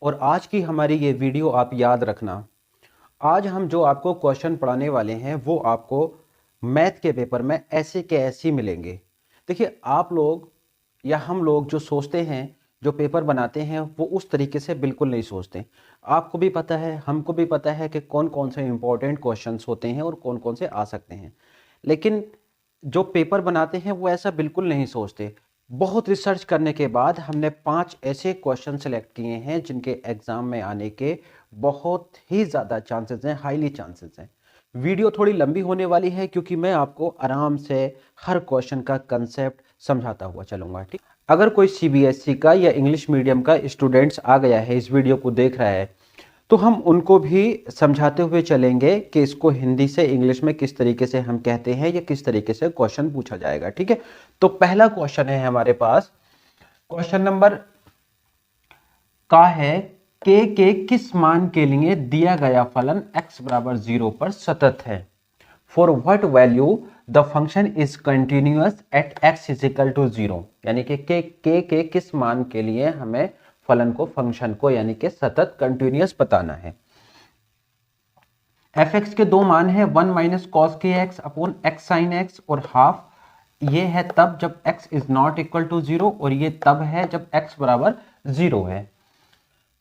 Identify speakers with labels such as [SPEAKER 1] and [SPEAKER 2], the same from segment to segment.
[SPEAKER 1] और आज की हमारी ये वीडियो आप याद रखना। आज हम जो आपको क्वेश्चन पढ़ाने वाले हैं वो आपको मैथ के पेपर में ऐसे के ऐसे ही मिलेंगे। देखिए, आप लोग या हम लोग जो सोचते हैं, जो पेपर बनाते हैं, वो उस तरीके से बिल्कुल नहीं सोचते। आपको भी पता है, हमको भी पता है कि कौन कौन से इंपॉर्टेंट क्वेश्चंस होते हैं और कौन कौन से आ सकते हैं, लेकिन जो पेपर बनाते हैं वो ऐसा बिल्कुल नहीं सोचते। बहुत रिसर्च करने के बाद हमने 5 ऐसे क्वेश्चन सेलेक्ट किए हैं जिनके एग्जाम में आने के बहुत ही ज़्यादा चांसेस हैं, हाईली चांसेस हैं। वीडियो थोड़ी लंबी होने वाली है क्योंकि मैं आपको आराम से हर क्वेश्चन का कंसेप्ट समझाता हुआ चलूंगा। ठीक, अगर कोई सीबीएसई का या इंग्लिश मीडियम का स्टूडेंट्स आ गया है, इस वीडियो को देख रहा है, तो हम उनको भी समझाते हुए चलेंगे कि इसको हिंदी से इंग्लिश में किस तरीके से हम कहते हैं या किस तरीके से क्वेश्चन पूछा जाएगा। ठीक है, तो पहला क्वेश्चन है हमारे पास, क्वेश्चन नंबर का है के किस मान के लिए दिया गया फलन x बराबर 0 पर सतत है। For what value the function is continuous at x is equal to 0, यानी कि के किस मान के लिए हमें फलन को, फंक्शन को यानी कि सतत कंटिन्यूअस बताना है। fx के दो मान है, 1 माइनस कॉस के x upon x sine x और हाफ। ये है तब जब x is not equal to 0 और ये तब है जब x बराबर 0 है।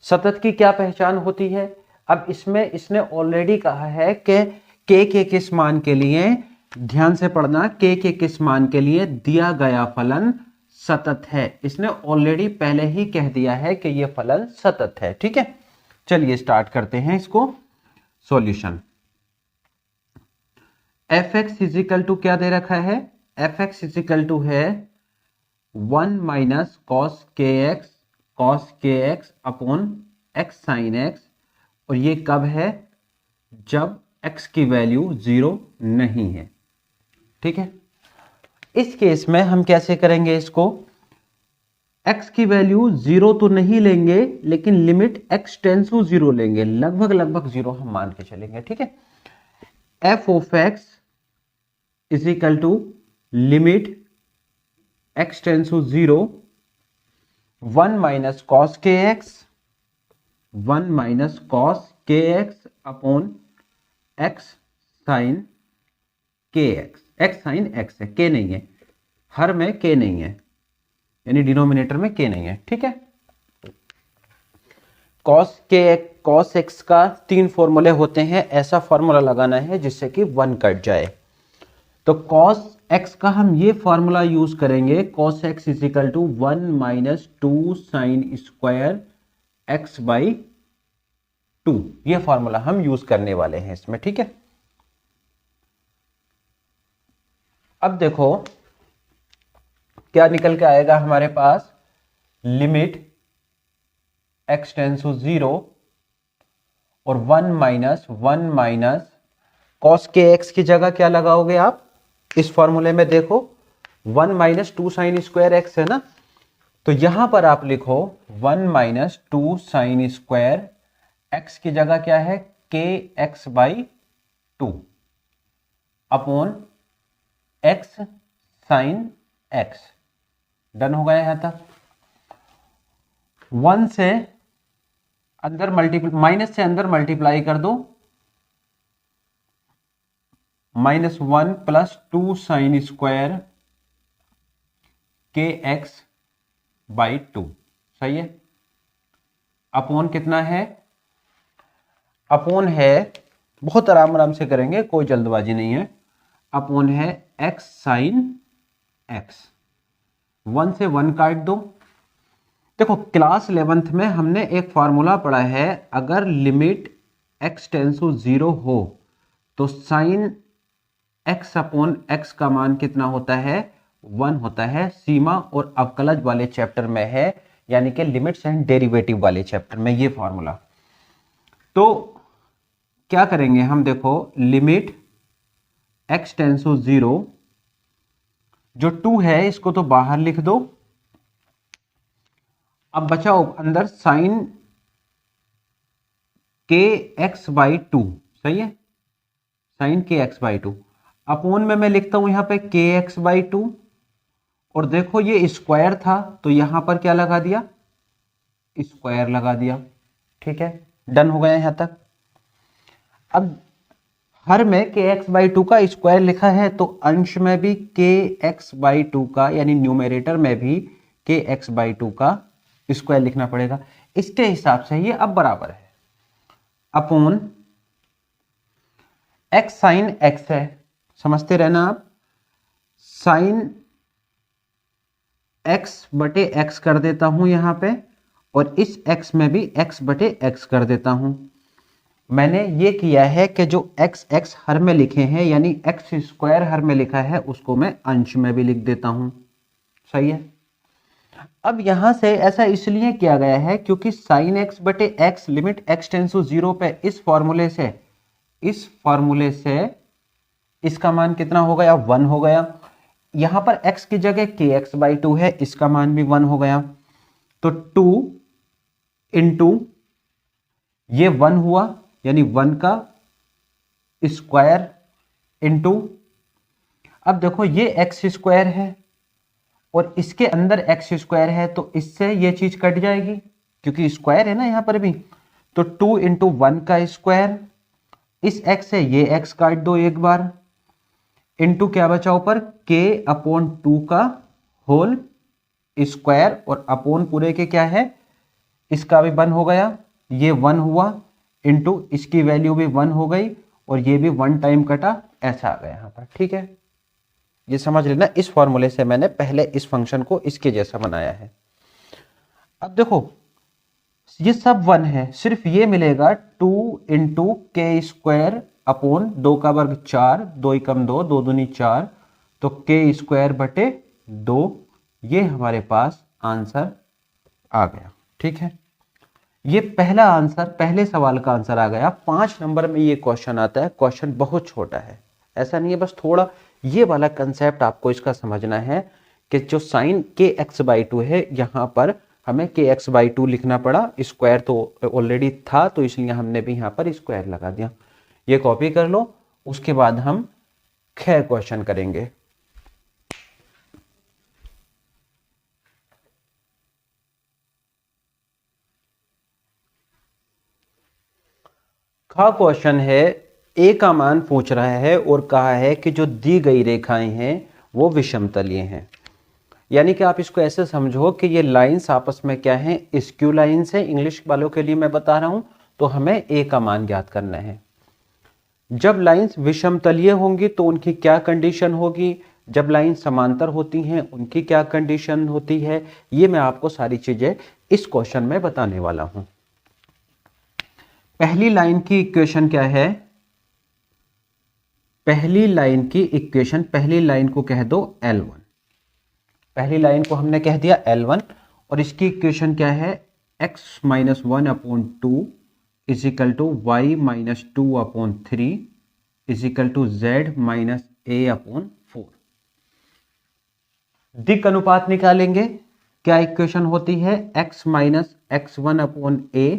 [SPEAKER 1] सतत की क्या पहचान होती है? अब इसमें इसने ऑलरेडी कहा है कि के किस मान के लिए, ध्यान से पढ़ना, के किस मान के लिए दिया गया फलन सतत है। इसने ऑलरेडी पहले ही कह दिया है कि यह फलन सतत है। ठीक है, चलिए स्टार्ट करते हैं इसको। Solution, f x is equal to क्या दे रखा है? एफ एक्स इजिकल टू है 1 माइनस कॉस के x upon x sine x, और ये कब है? जब x की वैल्यू 0 नहीं है। ठीक है, इस केस में हम कैसे करेंगे इसको? x की वैल्यू 0 तो नहीं लेंगे, लेकिन लिमिट x टेंस टू 0 लेंगे, लगभग 0 हम मान के चलेंगे। ठीक है, f of x is equal to limit x tends to 0 1 minus cos के एक्स, 1 माइनस कॉस के एक्स अपॉन एक्स साइन के एक्स। एक्स साइन एक्स है, के नहीं है, हर में के नहीं है, यानी डिनोमिनेटर में के नहीं है। ठीक है, कॉस एक्स का 3 फॉर्मूले होते हैं, ऐसा फॉर्मूला लगाना है जिससे कि 1 कट जाए। तो कॉस एक्स का हम ये फॉर्मूला यूज करेंगे, cos x is equal to 1 minus 2 sine square x by 2, ये फॉर्मूला हम यूज करने वाले हैं इसमें। ठीक है, अब देखो क्या निकल के आएगा हमारे पास, लिमिट x टेंस टू 0 और 1 माइनस कॉस के एक्स की जगह क्या लगाओगे आप इस फॉर्मूले में? देखो 1 माइनस 2 साइन स्क्वायर एक्स है ना, तो यहां पर आप लिखो 1 माइनस 2 साइन स्क्वायर एक्स की जगह क्या है? के x by 2 upon x sine x. Done हो गया यहां तक। 1 से अंदर माइनस से अंदर मल्टीप्लाई कर दो, -1 प्लस 2 साइन स्क्वायर के एक्स बाई 2, सही है। अपॉन कितना है? अपॉन है, बहुत आराम से करेंगे, कोई जल्दबाजी नहीं है। अपॉन है एक्स साइन एक्स, 1 से 1 काट दो। देखो क्लास 11th में हमने एक फॉर्मूला पढ़ा है, अगर लिमिट x टेंस टू 0 हो तो साइन x अपॉन x का मान कितना होता है? 1 होता है। सीमा और अवकलज वाले चैप्टर में है, यानी कि लिमिट्स एंड डेरिवेटिव वाले चैप्टर में ये फॉर्मूला। तो क्या करेंगे हम? देखो लिमिट x टेंस टू 0, जो 2 है इसको तो बाहर लिख दो। अब बचाओ अंदर साइन के एक्स बाई 2, सही है, साइन के एक्स बाई 2 अपॉन में मैं लिखता हूं यहां पे के एक्स बाई 2, और देखो ये स्क्वायर था तो यहां पर क्या लगा दिया? स्क्वायर लगा दिया। ठीक है, डन हो गया यहां तक। अब हर में kx/2 का स्क्वायर लिखा है, तो अंश में भी kx/2 का यानी न्यूमरेटर में भी kx/2 का स्क्वायर लिखना पड़ेगा। इसके हिसाब से ये अब बराबर है अपॉन x साइन x है, समझते रहना आप, साइन x बटे x कर देता हूं यहां पे, और इस x में भी x बटे x कर देता हूं। मैंने ये किया है कि जो x x हर में लिखे हैं यानी x स्क्वायर हर में लिखा है उसको मैं अंश में भी लिख देता हूं। सही है। अब यहां से ऐसा इसलिए किया गया है क्योंकि साइन x बटे x limit x tends to 0 पे इस फॉर्मूले से इसका मान कितना हो गया, 1 हो गया। यहां पर x की जगह kx/2 है, इसका मान भी 1 हो गया। तो 2 इंटू ये 1 हुआ यानी 1 का स्क्वायर इंटू, अब देखो ये x स्क्वायर है और इसके अंदर x स्क्वायर है, तो इससे ये चीज कट जाएगी क्योंकि स्क्वायर है ना यहां पर भी। तो 2 इंटू 1 का स्क्वायर, इस x से ये x काट दो एक बार, इंटू क्या बचा ऊपर k/2 का होल स्क्वायर, और अपोन पूरे के क्या है, इसका भी 1 हो गया, ये 1 हुआ, इंटू इसकी वैल्यू भी 1 हो गई और ये भी 1 टाइम कटा, ऐसा आ गया यहां पर। ठीक है, ये समझ लेना, इस फॉर्मूले से मैंने पहले इस फंक्शन को इसके जैसा बनाया है। अब देखो ये सब 1 है, सिर्फ ये मिलेगा 2 इंटू के स्क्वायर अपॉन 2 का वर्ग 4, 2 एकम 2, 2 दूनी 4, तो के स्क्वायर बटे 2, ये हमारे पास आंसर आ गया। ठीक है, ये पहला आंसर, पहले सवाल का आंसर आ गया। 5 नंबर में ये क्वेश्चन आता है, क्वेश्चन बहुत छोटा है, ऐसा नहीं है, बस थोड़ा ये वाला कंसेप्ट आपको इसका समझना है कि जो साइन kx/2 है यहां पर हमें kx/2 लिखना पड़ा, स्क्वायर तो ऑलरेडी था तो इसलिए हमने भी यहां पर स्क्वायर लगा दिया। ये कॉपी कर लो, उसके बाद हम खैर क्वेश्चन करेंगे। का क्वेश्चन है, ए का मान पूछ रहा है और कहा है कि जो दी गई रेखाएं हैं वो विषमतलीय हैं। यानी कि आप इसको ऐसे समझो कि ये लाइंस आपस में क्या है, स्क्यू लाइंस है। इंग्लिश वालों के लिए मैं बता रहा हूं, तो हमें ए का मान ज्ञात करना है। जब लाइंस विषमतलीय होंगी तो उनकी क्या कंडीशन होगी, जब लाइन समांतर होती हैं उनकी क्या कंडीशन होती है, ये मैं आपको सारी चीजें इस क्वेश्चन में बताने वाला हूं। पहली लाइन की इक्वेशन क्या है, पहली लाइन की इक्वेशन, पहली लाइन को कह दो L1, पहली लाइन को हमने कह दिया L1, और इसकी इक्वेशन क्या है, x-1/2 is equal to y-2/3 is equal to z-a/4। दिक् अनुपात निकालेंगे, क्या इक्वेशन होती है, x-x1/a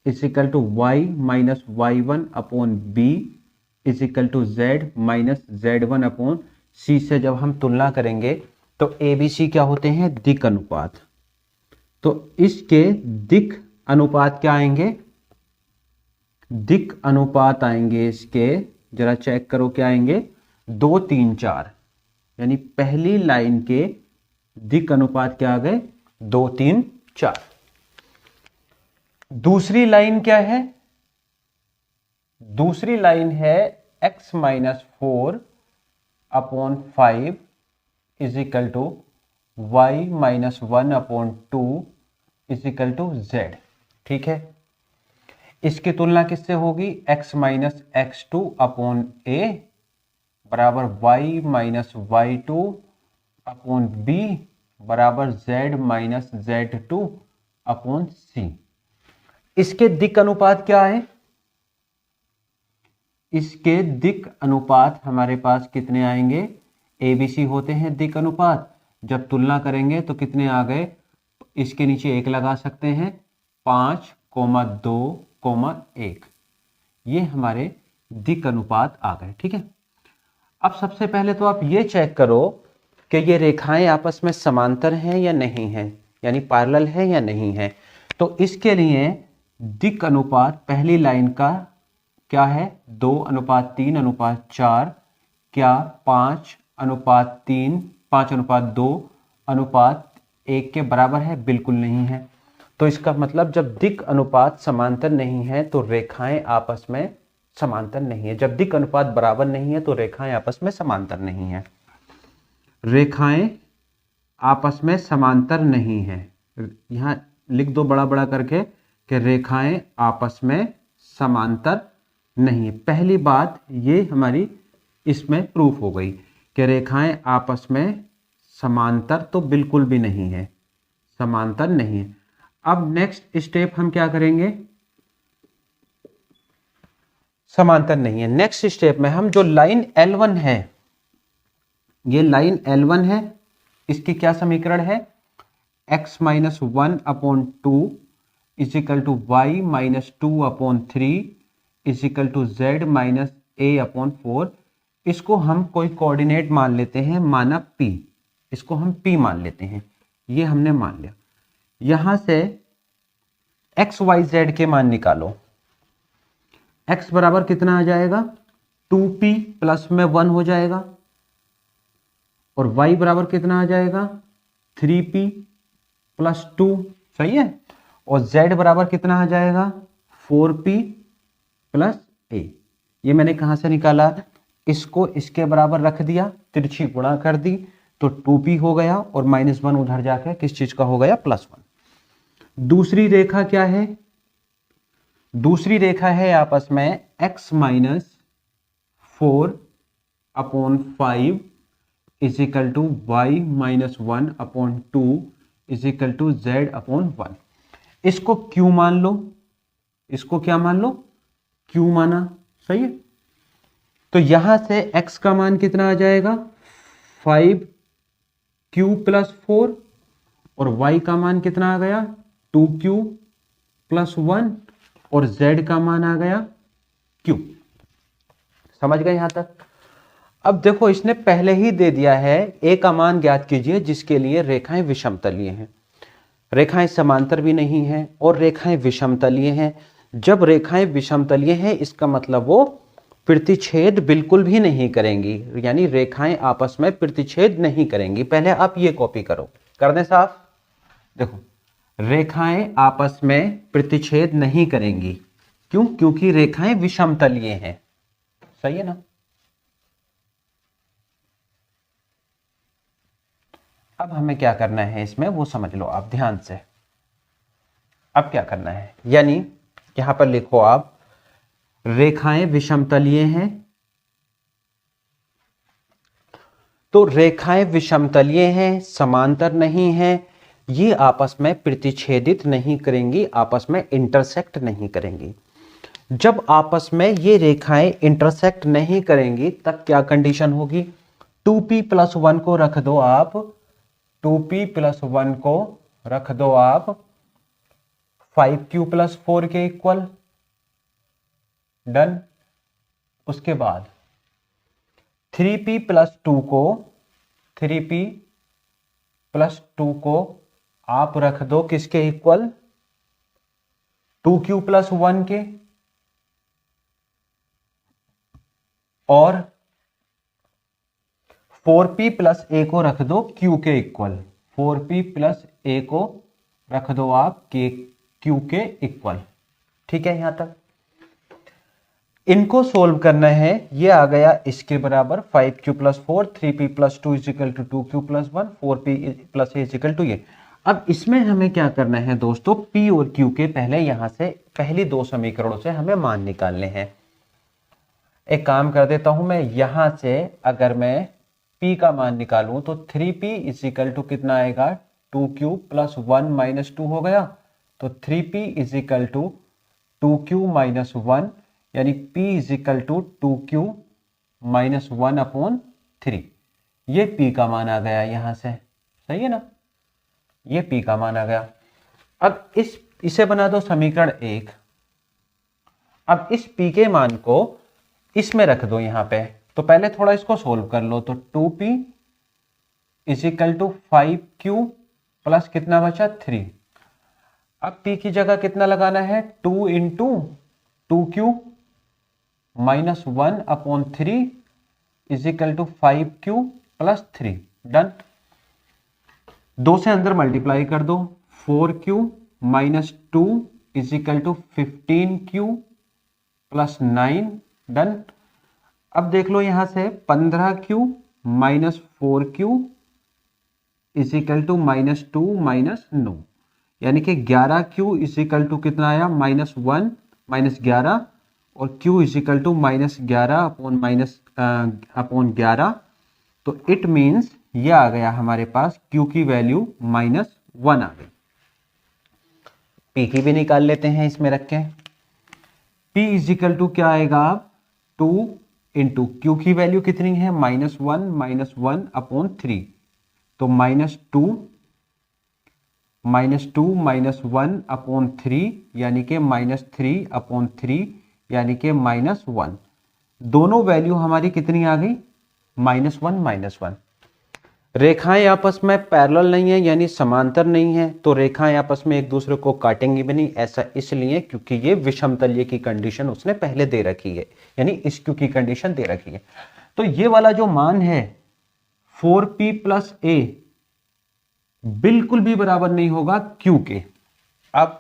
[SPEAKER 1] is equal to y-y1/b is equal to z-z1/c से जब हम तुलना करेंगे तो ABC क्या होते हैं, दिक् अनुपात। तो इसके दिक् अनुपात क्या आएंगे, दिक् अनुपात आएंगे इसके, जरा चेक करो क्या आएंगे, 2, 3, 4, यानी पहली लाइन के दिक् अनुपात क्या आ गए, 2, 3, 4। दूसरी लाइन क्या है, दूसरी लाइन है x-4/5 is equal to y-1/2 is equal to z। ठीक है, इसकी तुलना किससे होगी, x-x2/a बराबर y-y2/b बराबर z-z2/c। इसके दिक् अनुपात क्या है, इसके दिक् अनुपात हमारे पास कितने आएंगे, ABC होते हैं दिक् अनुपात, जब तुलना करेंगे तो कितने आ गए, इसके नीचे 1 लगा सकते हैं, 5, 2, 1, ये हमारे दिक् अनुपात आ गए। ठीक है, अब सबसे पहले तो आप ये चेक करो कि ये रेखाएं आपस में समांतर हैं या नहीं हैं, यानी पैरेलल है या नहीं है। तो इसके लिए दिक् अनुपात पहली लाइन का क्या है, 2:3:4, क्या 5:3, 5:2:1 के बराबर है? बिल्कुल नहीं है। तो इसका मतलब जब दिक् अनुपात समांतर नहीं है तो रेखाएं आपस में समांतर नहीं है। जब दिक् अनुपात बराबर नहीं है तो रेखाएं आपस में समांतर नहीं है। रेखाएं आपस में समांतर नहीं है। यहां लिख दो बड़ा बड़ा करके कि रेखाएं आपस में समांतर नहीं है। पहली बात ये हमारी इसमें प्रूफ हो गई कि रेखाएं आपस में समांतर तो बिल्कुल भी नहीं है, समांतर नहीं है। अब नेक्स्ट स्टेप हम क्या करेंगे, समांतर नहीं है। नेक्स्ट स्टेप में हम जो लाइन L1 है, ये लाइन L1 है, इसकी क्या समीकरण है, x-1/2 y-2/3 z-a/4। इसको हम कोई कोऑर्डिनेट मान लेते हैं, माना P, इसको हम P मान लेते हैं, ये हमने मान लिया। यहां से x y z के मान निकालो। x बराबर कितना आ जाएगा, 2p प्लस में 1 हो जाएगा, और y बराबर कितना आ जाएगा, 3p प्लस 2, सही है। और z बराबर कितना आ जाएगा, 4p प्लस a। ये मैंने कहां से निकाला, इसको इसके बराबर रख दिया, तिरछी गुणा कर दी तो 2p हो गया, और -1 उधर जाकर किस चीज का हो गया, +1। दूसरी रेखा क्या है, दूसरी रेखा है आपस में x-4/5 y-1/2 z/1। इसको q मान लो, इसको क्या मान लो, q माना, सही है। तो यहां से x का मान कितना आ जाएगा, 5q + 4, और y का मान कितना आ गया, 2q + 1, और z का मान आ गया q। समझ गए यहां तक। अब देखो इसने पहले ही दे दिया है, a का मान ज्ञात कीजिए जिसके लिए रेखाएं विषमतलीय हैं। रेखाएं समांतर भी नहीं है और रेखाएं विषमतलीय हैं। जब रेखाएं विषमतलीय हैं इसका मतलब वो प्रतिच्छेद बिल्कुल भी नहीं करेंगी, यानी रेखाएं आपस में प्रतिच्छेद नहीं करेंगी। पहले आप ये कॉपी करो, कर दें साफ। देखो रेखाएं आपस में प्रतिच्छेद नहीं करेंगी, क्यों, क्योंकि रेखाएं विषमतलीय हैं, सही है ना। अब हमें क्या करना है इसमें वो समझ लो आप ध्यान से। अब क्या करना है, यानी यहां पर लिखो आप, रेखाएं विषमतलीय हैं, तो रेखाएं विषमतलीय हैं, समांतर नहीं हैं, ये आपस में प्रतिच्छेदित नहीं करेंगी, आपस में इंटरसेक्ट नहीं करेंगी। जब आपस में ये रेखाएं इंटरसेक्ट नहीं करेंगी तब क्या कंडीशन होगी, 2p + 1 को रख दो आप, 2p + 1 को रख दो आप 5q + 4 के इक्वल, डन। उसके बाद 3p + 2 को, 3p + 2 को आप रख दो किसके इक्वल, 2q + 1 के, और 4p + a को रख दो q के इक्वल, 4p + a को रख दो आप q के इक्वल। ठीक है यहां तक। इनको सोल्व करना है, ये आ गया इसके बराबर 5q + 4, 3p + 2 = 2q + 1, 4p + a = ये। अब इसमें हमें क्या करना है दोस्तों, p और q के पहले यहां से पहली दो समीकरणों से हमें मान निकालने हैं। एक काम कर देता हूं मैं, यहां से अगर मैं p का मान निकालूं तो 3p = कितना आएगा, 2q + 1 - 2 हो गया, तो 3p = 2q - 1, यानी p = 2q - 1/3। ये p का मान आ गया यहां से, सही है ना, ये p का मान आ गया। अब इसे बना दो समीकरण 1। अब इस p के मान को इसमें रख दो यहां पे, तो पहले थोड़ा इसको सोल्व कर लो, तो 2p = 5q प्लस कितना बचा, 3। अब p की जगह कितना लगाना है, 2 into 2q minus 1/3 is equal to 5q plus 3। Done. 2 से अंदर मल्टीप्लाई कर दो, 4q minus 2 is equal to 15q plus 9। Done. अब देख लो यहां से 15q minus 4q is equal to minus 2 minus 9, यानी कि 11q इज इक्वल टू कितना आया, माइनस 1 माइनस 11, और q is equal to minus 11 upon 11। तो इट मीन्स ये आ गया हमारे पास q की वैल्यू माइनस 1 आ गई। p की भी निकाल लेते हैं इसमें रख के। p इज इक्वल टू क्या आएगा, 2 इंटू q की वैल्यू कितनी है, माइनस 1 अपॉन 3, तो माइनस 2 माइनस 1 अपॉन 3 यानी कि माइनस 3 अपॉन 3 यानी कि माइनस 1। दोनों वैल्यू हमारी कितनी आ गई, माइनस 1। रेखाएं आपस में पैरेलल नहीं है यानी समांतर नहीं है, तो रेखाएं आपस में एक दूसरे को काटेंगी भी नहीं। ऐसा इसलिए क्योंकि ये विषमतल्य की कंडीशन उसने पहले दे रखी है, यानी इस q की कंडीशन दे रखी है। तो ये वाला जो मान है 4p प्लस a बिल्कुल भी बराबर नहीं होगा q के। अब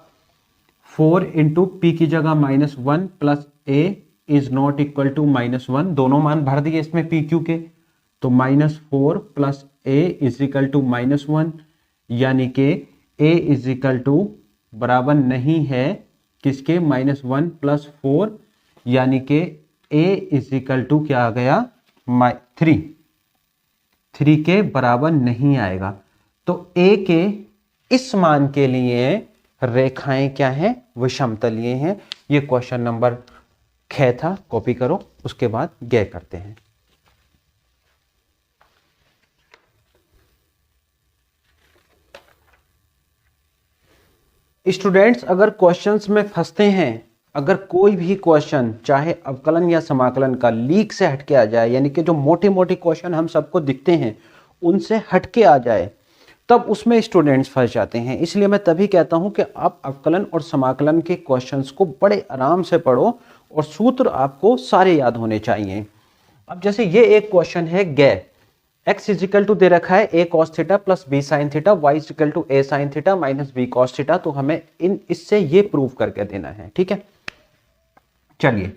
[SPEAKER 1] 4 इंटू पी की जगह minus 1 plus a is not equal to minus 1, दोनों मान भर दिए इसमें पी क्यू के, तो minus 4 plus a is equal to minus 1, यानी कि a इज इक्वल टू बराबर नहीं है किसके, माइनस 1 प्लस 4, यानी कि a इज इक्वल टू क्या आ गया, 3 के बराबर नहीं आएगा। तो a के इस मान के लिए रेखाएं क्या हैं, विषमतलीय हैं। ये क्वेश्चन नंबर ख था, कॉपी करो, उसके बाद ग करते हैं। स्टूडेंट्स अगर क्वेश्चंस में फंसते हैं, अगर कोई भी क्वेश्चन चाहे अवकलन या समाकलन का लीक से हटके आ जाए, यानी कि जो मोटे मोटे क्वेश्चन हम सबको दिखते हैं उनसे हटके आ जाए, तब उसमें स्टूडेंट्स फंस जाते हैं। इसलिए मैं तभी कहता हूं कि आप अवकलन और समाकलन के क्वेश्चंस को बड़े आराम से पढ़ो और सूत्र आपको सारे याद होने चाहिए। अब जैसे ये एक क्वेश्चन है ग, x इज इक्वल टू दे रखा है a cos theta plus b sin theta, y is equal to a sin theta minus b cos theta. तो हमें इससे ये प्रूव करके देना है, ठीक है। चलिए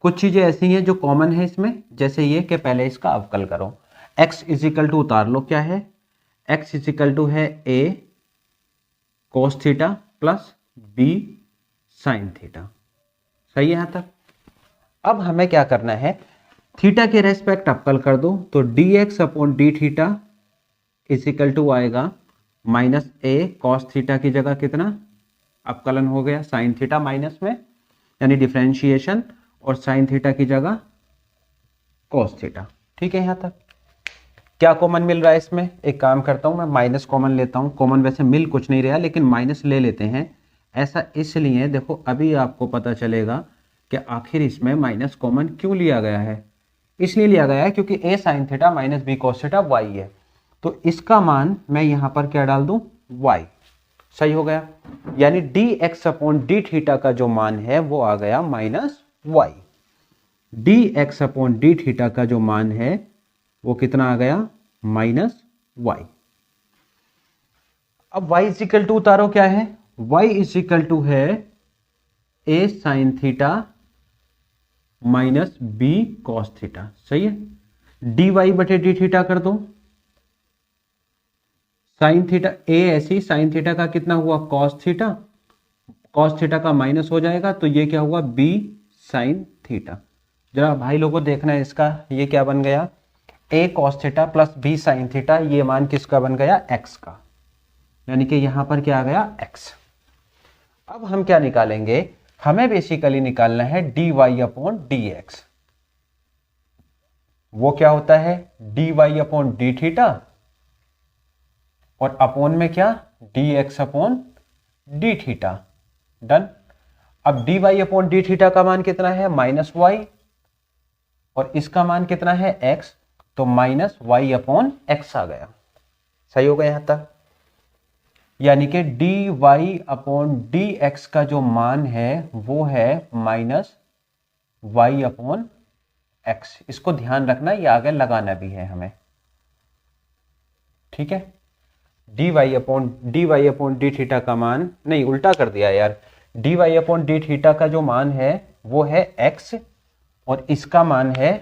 [SPEAKER 1] कुछ चीजें ऐसी हैं जो कॉमन है इसमें, जैसे ये कि पहले इसका अवकल करो। x इज इक्वल टू उतार लो, क्या है, x इज इक्वल टू है a cos theta plus b sin theta. सही है यहां तक। अब हमें क्या करना है, थीटा के रेस्पेक्ट अवकल कर दो, तो dx अपॉन d theta is equal to आएगा माइनस a cos थीटा की जगह कितना, अवकलन हो गया sin थीटा माइनस में, यानी डिफरेंशिएशन, और sin थीटा की जगह cos थीटा। ठीक है, यहां तक क्या कॉमन मिल रहा है इसमें, एक काम करता हूं मैं माइनस कॉमन लेता हूं। कॉमन वैसे मिल कुछ नहीं रहा लेकिन माइनस ले लेते हैं। ऐसा इसलिए, देखो अभी आपको पता चलेगा कि आखिर इसमें माइनस कॉमन क्यों लिया गया है। इसलिए लिया गया है क्योंकि a sin theta minus b cos theta y है, तो इसका मान मैं यहां पर क्या डाल दूं, y। सही हो गया, यानी dx अपॉन डी थीटा का जो मान है वो आ गया माइनस y। dx अपॉन डी थीटा का जो मान है वो कितना आ गया, माइनस y। अब y इज इक्वल टू उतारो, क्या है, y इज इक्वल टू है a sin theta minus b cos theta. सही है, dy बटे डी थीटा कर दो, साइन थीटा a ऐसी, साइन थीटा का कितना हुआ cos थीटा, cos थीटा का माइनस हो जाएगा तो ये क्या हुआ b sin थीटा। जरा भाई लोगों देखना है इसका, ये क्या बन गया, a cos theta plus b sin theta, ये मान किसका बन गया, x का, यानी कि यहां पर क्या आ गया, x। अब हम क्या निकालेंगे, हमें बेसिकली निकालना है dy अपॉन dx। वो क्या होता है, dy अपॉन डी थीटा, और अपॉन में क्या, dx अपॉन डी थीटा। डन। अब dy अपॉन डी थीटा का मान कितना है, माइनस y, और इसका मान कितना है, x, तो माइनस y अपॉन x आ गया। सही हो गया यहां तक। यानी कि d y upon d x का जो मान है वो है माइनस वाई अपॉन एक्स। इसको ध्यान रखना, ये आगे लगाना भी है हमें, ठीक है। D y upon d theta का मान, नहीं उल्टा कर दिया यार, d y upon d theta का जो मान है वो है एक्स, और इसका मान है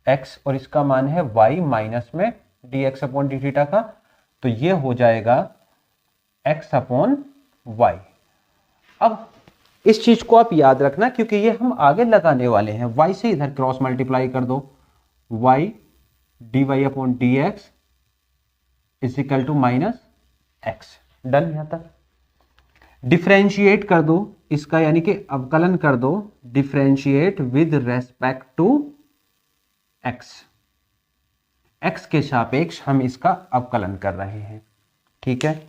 [SPEAKER 1] एक्स, और इसका मान है वाई माइनस में D x upon d theta का, तो ये हो जाएगा एक्स अपॉन वाई। अब इस चीज को आप याद रखना क्योंकि ये हम आगे लगाने वाले हैं। वाई से इधर क्रॉस मल्टीप्लाई कर दो, y d y upon d x is equal to minus x. Done यहां तक। डिफ्रेंशिएट कर दो इसका, यानी कि अवकलन कर दो, differentiate with respect to x. X के सापेक्ष हम इसका अवकलन कर रहे हैं, ठीक है।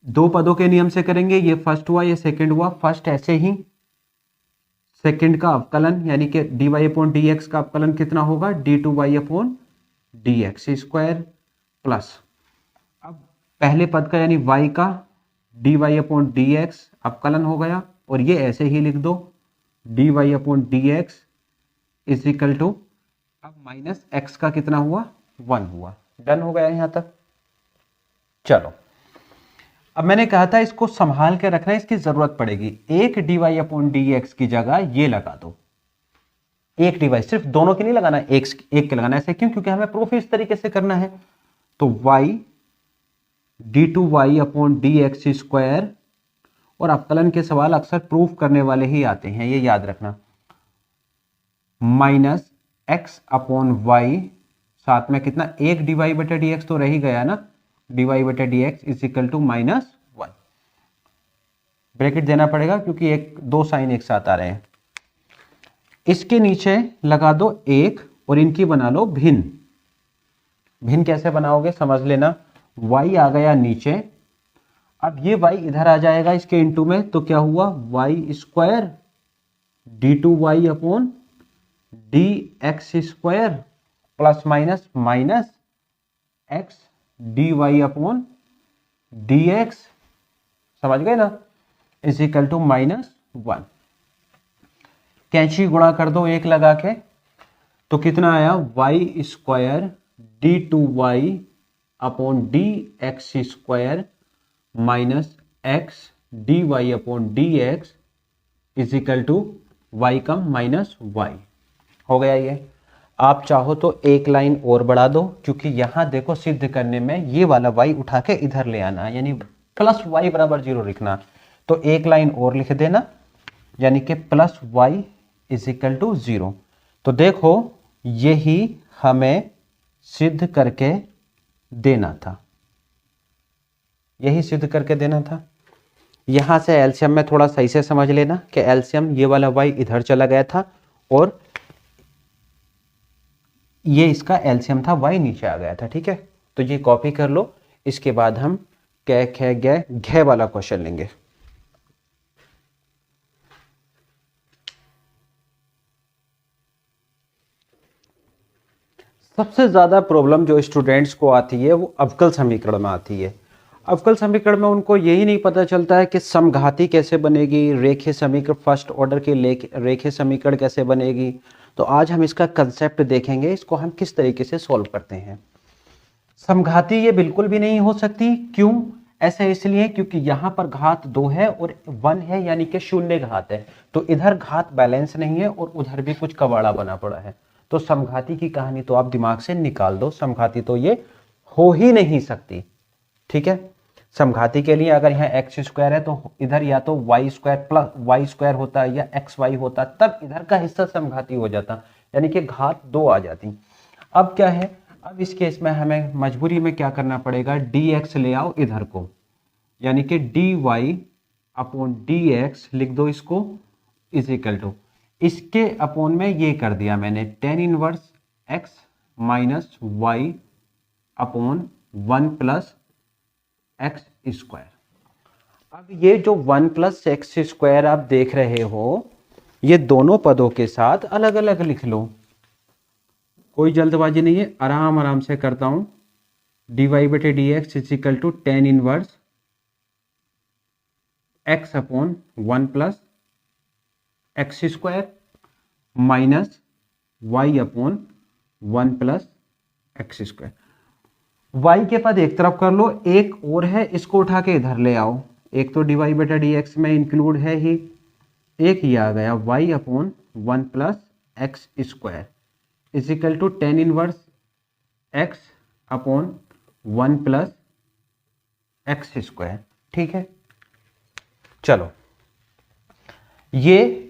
[SPEAKER 1] दो पदों के नियम से करेंगे, ये फर्स्ट हुआ ये सेकंड हुआ। फर्स्ट ऐसे ही सेकंड का अवकलन यानी कि d y upon d x का अवकलन कितना होगा, d two y upon d x square plus, अब पहले पद का यानी y का d y upon d x अवकलन हो गया, और ये ऐसे ही लिख दो d y upon d x is equal to, अब माइनस एक्स का कितना हुआ 1 हुआ। डन हो गया यहां तक। चलो अब मैंने कहा था इसको संभाल के रखना, इसकी जरूरत पड़ेगी। एक d y upon d x की जगह ये लगा दो, एक डिवाइस, सिर्फ दोनों की नहीं लगाना, एक के लगाना। ऐसे क्यों, क्योंकि हमें प्रूफ इस तरीके से करना है। तो y d two y upon d x square, और अवकलन के सवाल अक्सर प्रूफ करने वाले ही आते हैं, ये याद रखना, माइनस एक्स अपॉन वाई, साथ में कितना एक डी वाई बटे डी एक्स तो रह ही गया ना, डी वाई बटे d x is equal to minus 1। Bracket देना पड़ेगा क्योंकि एक दो साइन एक साथ आ रहे हैं। इसके नीचे लगा दो एक, और इनकी बना लो भिन्न। भिन्न कैसे बनाओगे समझ लेना, y आ गया नीचे, अब ये y इधर आ जाएगा इसके इंटू में, तो क्या हुआ y square d two y upon d x square plus minus minus x d y upon d x, समझ गए ना, इज इक्वल टू माइनस 1। कैंची गुणा कर दो एक लगा के, तो कितना आया y square d two y upon d x square minus x d y upon d x is equal to y कम माइनस वाई। हो गया ये। आप चाहो तो एक लाइन और बढ़ा दो, क्योंकि यहां देखो सिद्ध करने में ये वाला वाई उठा के इधर ले आना, यानी प्लस वाई बराबर 0 लिखना। तो एक लाइन और लिख देना, यानी कि plus y is equal to 0। तो देखो यही हमें सिद्ध करके देना था, यही सिद्ध करके देना था। यहां से एलसीएम में थोड़ा सही से समझ लेना कि एलसीएम ये वाला वाई इधर चला गया था, और ये इसका एलसीएम था, वाई नीचे आ गया था, ठीक है। तो ये कॉपी कर लो, इसके बाद हम कै खे गै घे वाला क्वेश्चन लेंगे। सबसे ज़्यादा प्रॉब्लम जो स्टूडेंट्स को आती है वो अवकल समीकरण में आती है। अवकल समीकरण में उनको यही नहीं पता चलता है कि समघाती कैसे बनेगी, रेखीय समीकरण फर्स्ट ऑर्डर की रेखीय समीकरण कैसे बनेगी। तो आज हम इसका कंसेप्ट देखेंगे, इसको हम किस तरीके से सॉल्व करते हैं। समघाती ये बिल्कुल भी नहीं हो सकती, क्यों ऐसा, इसलिए क्योंकि यहाँ पर घात 2 है और 1 है, यानी कि शून्य घात है, तो इधर घात बैलेंस नहीं है और उधर भी कुछ कबाड़ा बना पड़ा है। तो समघाती की कहानी तो आप दिमाग से निकाल दो, समघाती तो ये हो ही नहीं सकती, ठीक है। समघाती के लिए अगर यहाँ एक्स स्क्वायर है तो इधर या तो y square plus y square होता या एक्स वाई होता, तब इधर का हिस्सा समघाती हो जाता, यानी कि घात 2 आ जाती। अब क्या है, अब इस केस में हमें मजबूरी में क्या करना पड़ेगा, डी एक्स ले आओ इधर को, यानी कि d y upon d x लिख दो इसको, इज इक्वल टू, इसके अपोन में ये कर दिया मैंने tan inverse x minus y upon 1 plus x square. अब ये जो 1 प्लस एक्स स्क्वायर आप देख रहे हो, ये दोनों पदों के साथ अलग अलग लिख लो, कोई जल्दबाजी नहीं है, आराम आराम से करता हूं। dy बटे d x is equal to tan inverse x upon 1 plus x square minus y upon 1 plus x square. Y के पद एक तरफ कर लो, एक और है इसको उठा के इधर ले आओ। एक तो dy बटा डी एक्स में इंक्लूड है ही, एक ही आ गया y upon 1 plus x square is equal to tan inverse x upon 1 plus x square. ठीक है, चलो ये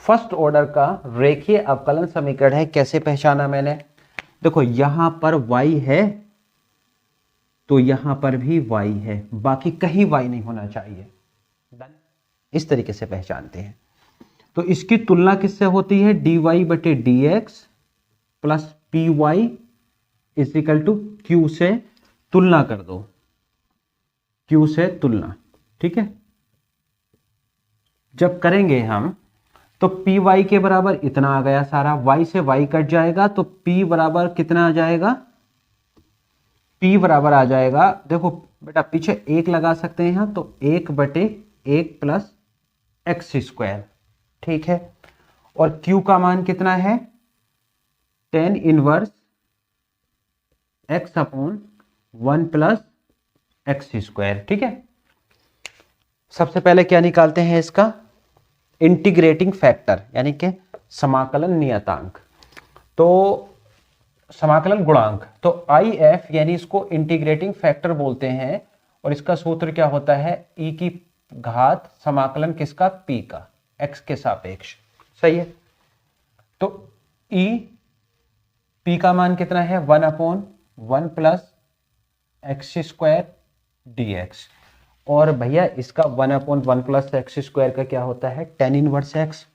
[SPEAKER 1] फर्स्ट ऑर्डर का रेखीय अवकलन समीकरण है। कैसे पहचाना मैंने? देखो यहां पर y है तो यहां पर भी y है, बाकी कहीं y नहीं होना चाहिए। डन, इस तरीके से पहचानते हैं। तो इसकी तुलना किससे होती है? dy बटे d x plus p y is equal to q से तुलना कर दो, क्यू से तुलना। ठीक है, जब करेंगे हम तो पी वाई के बराबर इतना आ गया सारा, y से y कट जाएगा तो p बराबर कितना आ जाएगा? p बराबर आ जाएगा, देखो बेटा पीछे एक लगा सकते हैं यहां, तो एक बटे एक प्लस एक्स स्क्वायर। ठीक है, और q का मान कितना है? Ten inverse x upon 1 plus x square. ठीक है, सबसे पहले क्या निकालते हैं इसका? इंटीग्रेटिंग फैक्टर यानी कि समाकलन नियतांक, तो समाकलन गुणांक। तो आई एफ यानी इसको इंटीग्रेटिंग फैक्टर बोलते हैं, और इसका सूत्र क्या होता है? ई की घात समाकलन किसका? पी का, एक्स के सापेक्ष। सही है, तो ई पी का मान कितना है? 1 upon 1 plus x square D x, और भैया इसका 1 अपॉन 1 प्लस एक्स स्क्वायर का क्या होता है? टेन इनवर्स एक्स,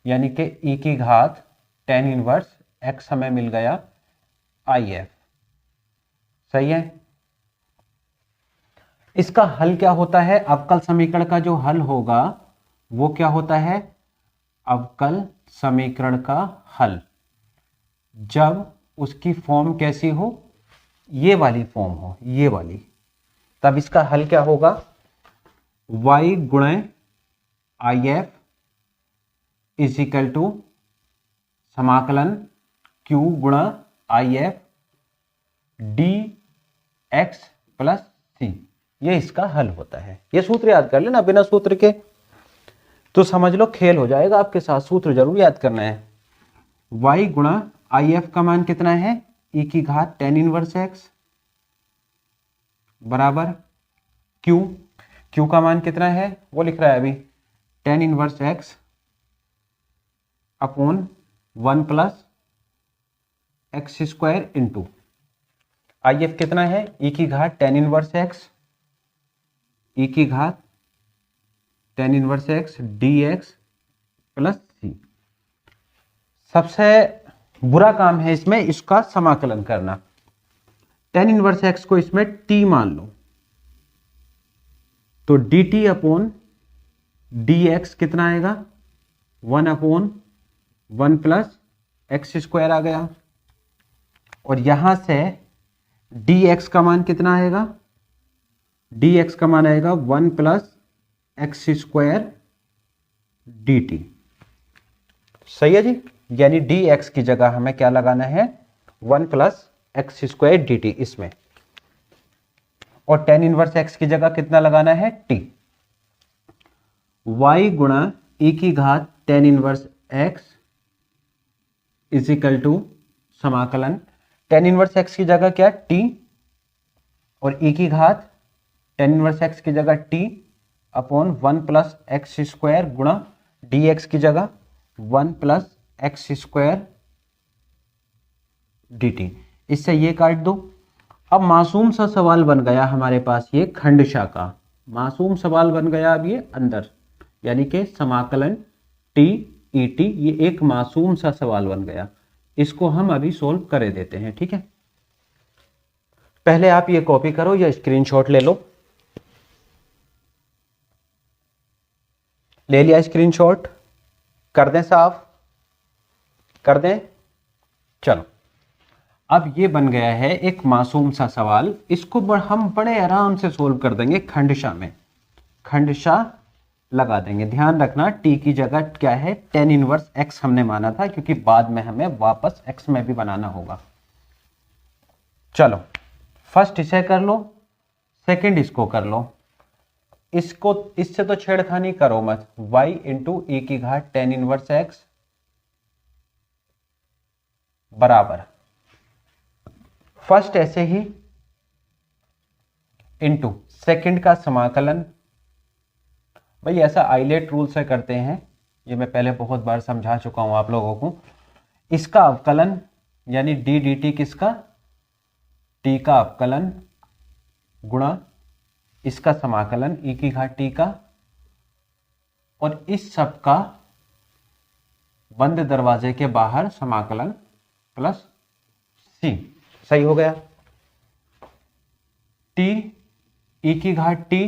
[SPEAKER 1] यानी कि ई की घात टेन इनवर्स एक्स हमें मिल गया आई एफ। सही है, इसका हल क्या होता है? अवकल समीकरण का जो हल होगा वो क्या होता है? अवकल समीकरण का हल जब उसकी फॉर्म कैसी हो? ये वाली फॉर्म हो, ये वाली, तब इसका हल क्या होगा? y गुणे I F is equal to समाकलन q गुणा I F D x plus C. ये इसका हल होता है। ये सूत्र याद कर लेना, बिना सूत्र के तो समझ लो खेल हो जाएगा आपके साथ, सूत्र जरूर याद करना है। y गुणा आई एफ का मान कितना है? e की घात टेन इनवर्स एक्स बराबर q का मान कितना है? वो लिख रहा है अभी, ten inverse x upon 1 plus x square into I F कितना है? e की घात टेन इनवर्स एक्स, e की घात tan inverse x d x plus c. सबसे बुरा काम है इसमें इसका समाकलन करना। टेन इनवर्स एक्स को इसमें t मान लो, तो D T upon d x कितना आएगा? 1 अपॉन 1 प्लस एक्स स्क्वायर आ गया, और यहां से डी एक्स का मान कितना आएगा? डी एक्स का मान आएगा 1 plus x square D T. सही है जी, यानी डी एक्स की जगह हमें क्या लगाना है? 1 plus x square D T इसमें, और टेन इनवर्स एक्स की जगह कितना लगाना है? टी। y गुणा e की घात tan inverse x is equal to समाकलन टेन इनवर्स एक्स की जगह क्या? t, और e की घात टेन इनवर्स एक्स की जगह t upon 1 plus x square गुणा डी एक्स की जगह 1 plus x square D T. इससे ये काट दो। अब मासूम सा सवाल बन गया हमारे पास, ये खंडशा का मासूम सवाल बन गया अब ये अंदर, यानी कि समाकलन टी ई टी, ये एक मासूम सा सवाल बन गया। इसको हम अभी सोल्व कर देते हैं। ठीक है, पहले आप ये कॉपी करो या स्क्रीनशॉट ले लो। ले लिया स्क्रीनशॉट? कर दें साफ? कर दें? चलो अब ये बन गया है एक मासूम सा सवाल, इसको हम बड़े आराम से सोल्व कर देंगे खंडशा में, खंडशा लगा देंगे। ध्यान रखना टी की जगह क्या है, tan इनवर्स x हमने माना था, क्योंकि बाद में हमें वापस x में भी बनाना होगा। चलो फर्स्ट इसे कर लो, सेकंड इसको कर लो। इसको इससे तो छेड़खानी करो मत, y इंटू ई की घात tan इनवर्स x बराबर फर्स्ट ऐसे ही इंटू सेकंड का समाकलन। भाई ऐसा आइलेट रूल से करते हैं, ये मैं पहले बहुत बार समझा चुका हूं आप लोगों को। इसका अवकलन यानी डी डी टी किसका, टी का अवकलन गुणा इसका समाकलन ई की घात टी का, और इस सब का बंद दरवाजे के बाहर समाकलन प्लस सी। सही हो गया। टी ई की घात टी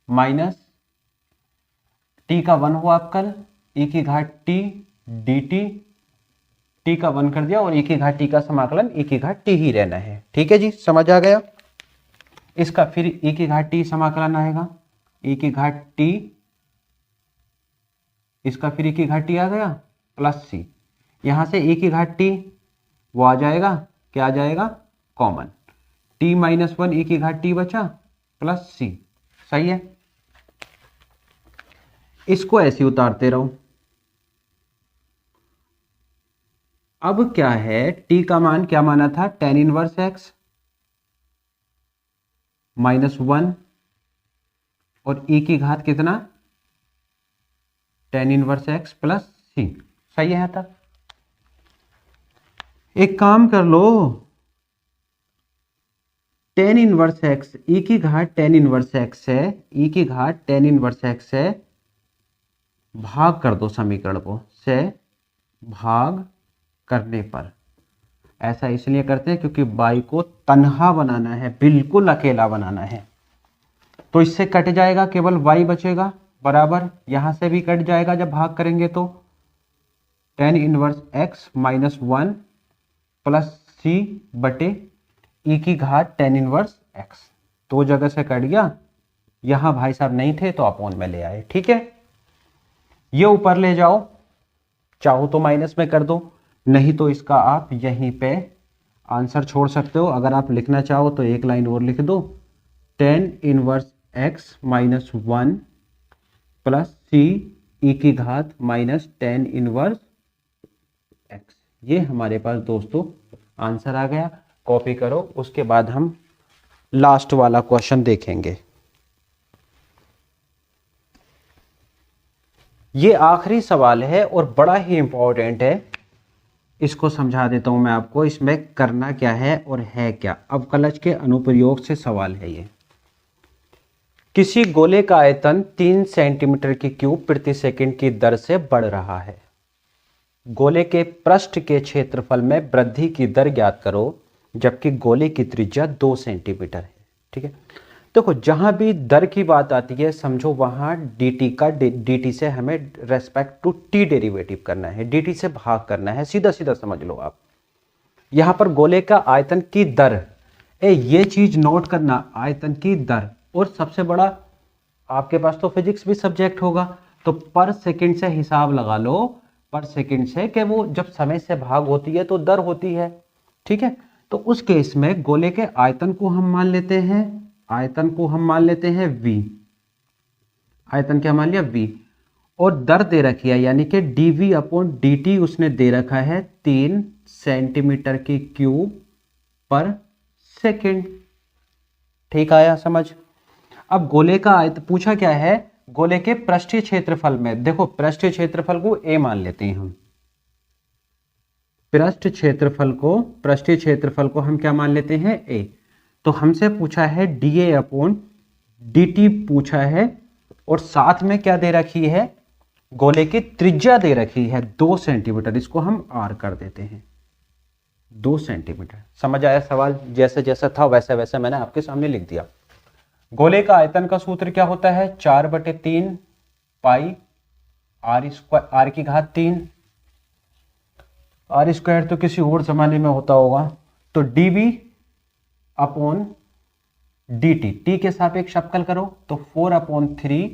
[SPEAKER 1] माइनस टी का 1 हुआ अवकल ई की घात टी डी टी का 1 कर दिया, और ई की घात टी का समाकलन ई की घात टी ही रहना है। ठीक है जी, समझ आ गया। इसका फिर ई की घात टी समाकलन आएगा, ई की घात टी, इसका फिर ई की घात टी आ गया प्लस सी। यहां से ई की घात टी वो आ जाएगा, क्या आ जाएगा, कॉमन। टी माइनस 1 ई की घात टी बचा प्लस सी। सही है। इसको ऐसे उतारते रहो। अब क्या है, टी का मान क्या माना था, tan इनवर्स x माइनस 1, और e की घात कितना, tan इनवर्स x प्लस सी। सही है तक। एक काम कर लो, tan इनवर्स x e की घात tan इनवर्स x है, e की घात tan इनवर्स x है, भाग कर दो समीकरण को, से भाग करने पर। ऐसा इसलिए करते हैं क्योंकि y को तन्हा बनाना है, बिल्कुल अकेला बनाना है। तो इससे कट जाएगा, केवल y बचेगा बराबर, यहां से भी कट जाएगा जब भाग करेंगे तो tan inverse x minus 1 plus c बटे ई की घात tan इनवर्स x। दो जगह से कट गया, यहां भाई साहब नहीं थे तो अपोन में ले आए। ठीक है, ये ऊपर ले जाओ, चाहो तो माइनस में कर दो, नहीं तो इसका आप यहीं पे आंसर छोड़ सकते हो। अगर आप लिखना चाहो तो एक लाइन और लिख दो, tan inverse x minus 1 plus c e की घात माइनस tan इनवर्स x। ये हमारे पास दोस्तों आंसर आ गया। कॉपी करो, उसके बाद हम लास्ट वाला क्वेश्चन देखेंगे। ये आखिरी सवाल है और बड़ा ही इंपॉर्टेंट है, इसको समझा देता हूं मैं आपको। इसमें करना क्या है और है क्या, अवकलज के अनुप्रयोग से सवाल है ये। किसी गोले का आयतन 3 सेंटीमीटर की क्यूब प्रति सेकंड की दर से बढ़ रहा है। गोले के पृष्ठ के क्षेत्रफल में वृद्धि की दर ज्ञात करो, जबकि गोले की त्रिज्या 2 सेंटीमीटर है। ठीक है, देखो जहां भी दर की बात आती है समझो वहां dt से हमें रेस्पेक्ट टू t डेरिवेटिव करना है, dt से भाग करना है, सीधा सीधा समझ लो आप। यहां पर गोले का आयतन की दर, ये चीज नोट करना, आयतन की दर। और सबसे बड़ा आपके पास तो फिजिक्स भी सब्जेक्ट होगा, तो पर सेकंड से हिसाब लगा लो, पर सेकंड से, कि वो जब समय से भाग होती है तो दर होती है। ठीक है, तो उस केस में गोले के आयतन को हम मान लेते हैं, आयतन को हम मान लेते हैं v। आयतन क्या मान लिया, v। और दर दे रखी है, यानी कि dv अपॉन dt उसने दे रखा है 3 सेंटीमीटर की क्यूब पर सेकंड। ठीक आया समझ। अब गोले का आयतन पूछा क्या है, गोले के पृष्ठीय क्षेत्रफल में, देखो पृष्ठीय क्षेत्रफल को a मान लेते हैं हम, पृष्ठीय क्षेत्रफल को हम क्या मान लेते हैं, a। तो हमसे पूछा है dA अपॉन dt पूछा है, और साथ में क्या दे रखी है, गोले की त्रिज्या दे रखी है 2 सेंटीमीटर, इसको हम r कर देते हैं 2 सेंटीमीटर। समझ आया सवाल, जैसे जैसा था वैसे वैसे मैंने आपके सामने लिख दिया। गोले का आयतन का सूत्र क्या होता है, 4/3 पाई r की घात 3। r स्क्वायर तो किसी और जमाने में होता होगा, तो dv अपॉन dt, टी के सापेक्ष अवकल करो तो 4/3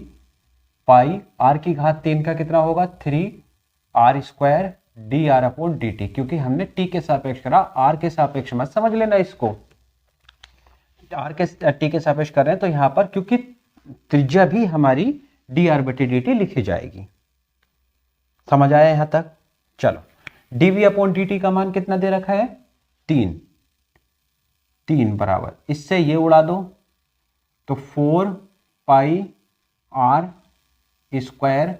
[SPEAKER 1] पाई r की घात 3 का कितना होगा 3r square dr upon dt, क्योंकि हमने t के सापेक्ष करा, r के सापेक्ष मत समझ लेना इसको, t के सापेक्ष कर रहे हैं तो यहां पर क्योंकि त्रिज्या भी हमारी dr बटे dt लिखी जाएगी। समझ आया यहां तक? चलो, dv अपॉन dt का मान कितना दे रखा है 3 बराबर, इससे ये उड़ा दो तो 4 पाई r square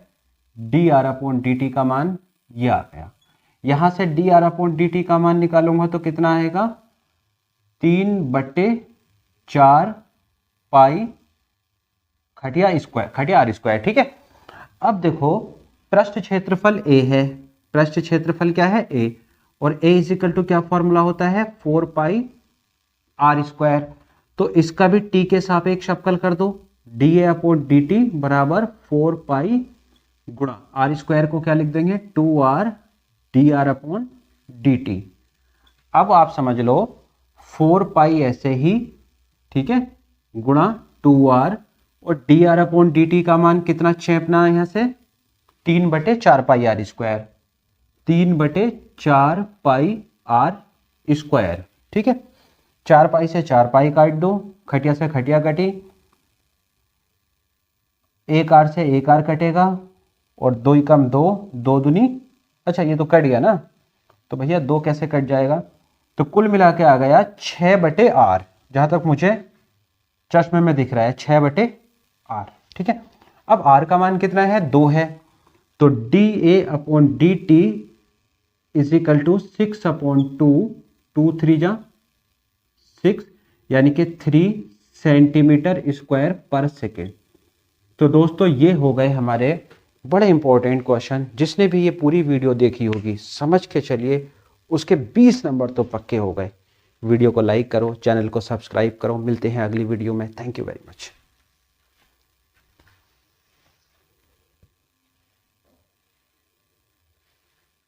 [SPEAKER 1] dr upon dt का मान ये आ गया। यहां से dr अपॉन dt का मान निकालूंगा तो कितना आएगा 3/4 पाई खटिया r स्क्वायर। ठीक है, अब देखो पृष्ठ क्षेत्रफल a है, पृष्ठ क्षेत्रफल क्या है a, और a इजिकल टू क्या फॉर्मूला होता है 4 पाई r स्क्वायर, तो इसका भी t के सापेक्ष अवकल कर दो, dA अपॉन dt बराबर 4 पाई गुणा r स्क्वायर को क्या लिख देंगे 2r dr अपॉन dt। अब आप समझ लो 4 पाई ऐसे ही, ठीक है, गुणा 2r और dr अपॉन dt का मान कितना छेपना है यहां से 3/4 पाई r स्क्वायर, 3/4 पाई r स्क्वायर। ठीक है, 4 पाई से 4 पाई काट दो, खटिया से खटिया कटी, 1 r से 1 r कटेगा और 2 × 2, 2 दूनी, अच्छा ये तो कट गया ना, तो भैया 2 कैसे कट जाएगा, तो कुल मिला के आ गया 6/r, जहां तक मुझे चश्मे में दिख रहा है 6/r। ठीक है, अब r का मान कितना है 2 है, तो dA upon dt is equal to 6/2, 2 3 जा 6, यानी कि 3 सेंटीमीटर स्क्वायर पर सेकेंड। तो दोस्तों ये हो गए हमारे बड़े इंपॉर्टेंट क्वेश्चन। जिसने भी ये पूरी वीडियो देखी होगी समझ के चलिए उसके 20 नंबर तो पक्के हो गए। वीडियो को लाइक करो, चैनल को सब्सक्राइब करो, मिलते हैं अगली वीडियो में। Thank you very much.